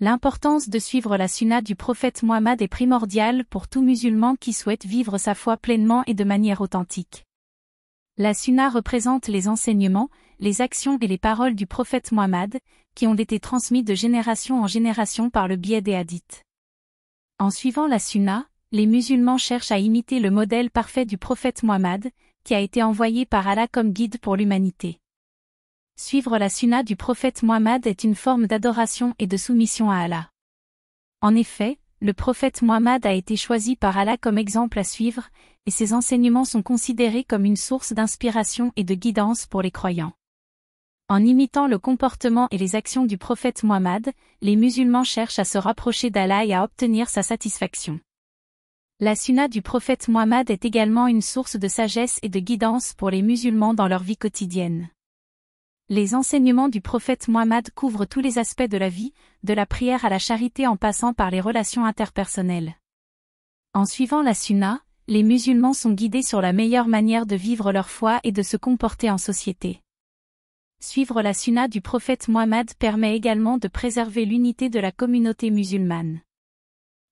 L'importance de suivre la sunna du prophète Muhammad est primordiale pour tout musulman qui souhaite vivre sa foi pleinement et de manière authentique. La sunna représente les enseignements, les actions et les paroles du prophète Muhammad, qui ont été transmis de génération en génération par le biais des hadiths. En suivant la sunna, les musulmans cherchent à imiter le modèle parfait du prophète Muhammad, qui a été envoyé par Allah comme guide pour l'humanité. Suivre la sunna du prophète Muhammad est une forme d'adoration et de soumission à Allah. En effet, le prophète Muhammad a été choisi par Allah comme exemple à suivre, et ses enseignements sont considérés comme une source d'inspiration et de guidance pour les croyants. En imitant le comportement et les actions du prophète Muhammad, les musulmans cherchent à se rapprocher d'Allah et à obtenir sa satisfaction. La sunna du prophète Muhammad est également une source de sagesse et de guidance pour les musulmans dans leur vie quotidienne. Les enseignements du prophète Muhammad couvrent tous les aspects de la vie, de la prière à la charité en passant par les relations interpersonnelles. En suivant la sunna, les musulmans sont guidés sur la meilleure manière de vivre leur foi et de se comporter en société. Suivre la sunna du prophète Muhammad permet également de préserver l'unité de la communauté musulmane.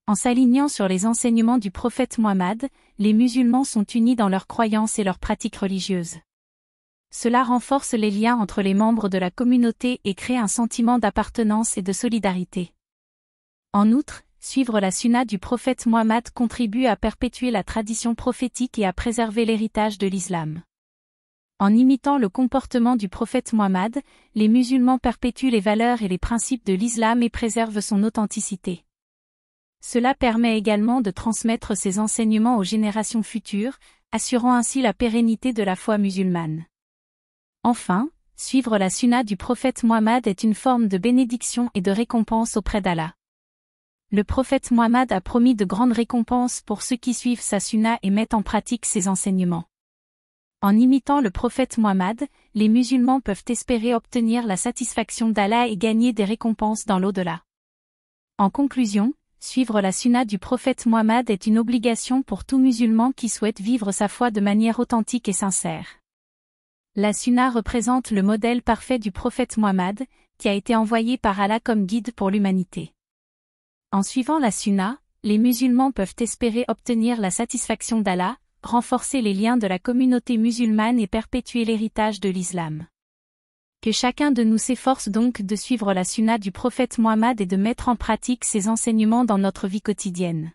En s'alignant sur les enseignements du prophète Muhammad, les musulmans sont unis dans leurs croyances et leurs pratiques religieuses. Cela renforce les liens entre les membres de la communauté et crée un sentiment d'appartenance et de solidarité. En outre, suivre la sunna du prophète Muhammad contribue à perpétuer la tradition prophétique et à préserver l'héritage de l'islam. En imitant le comportement du prophète Muhammad, les musulmans perpétuent les valeurs et les principes de l'islam et préservent son authenticité. Cela permet également de transmettre ces enseignements aux générations futures, assurant ainsi la pérennité de la foi musulmane. Enfin, suivre la sunna du prophète Muhammad est une forme de bénédiction et de récompense auprès d'Allah. Le prophète Muhammad a promis de grandes récompenses pour ceux qui suivent sa sunna et mettent en pratique ses enseignements. En imitant le prophète Muhammad, les musulmans peuvent espérer obtenir la satisfaction d'Allah et gagner des récompenses dans l'au-delà. En conclusion, suivre la sunna du prophète Muhammad est une obligation pour tout musulman qui souhaite vivre sa foi de manière authentique et sincère. La sunna représente le modèle parfait du prophète Muhammad, qui a été envoyé par Allah comme guide pour l'humanité. En suivant la sunna, les musulmans peuvent espérer obtenir la satisfaction d'Allah, renforcer les liens de la communauté musulmane et perpétuer l'héritage de l'islam. Que chacun de nous s'efforce donc de suivre la sunna du prophète Muhammad et de mettre en pratique ses enseignements dans notre vie quotidienne.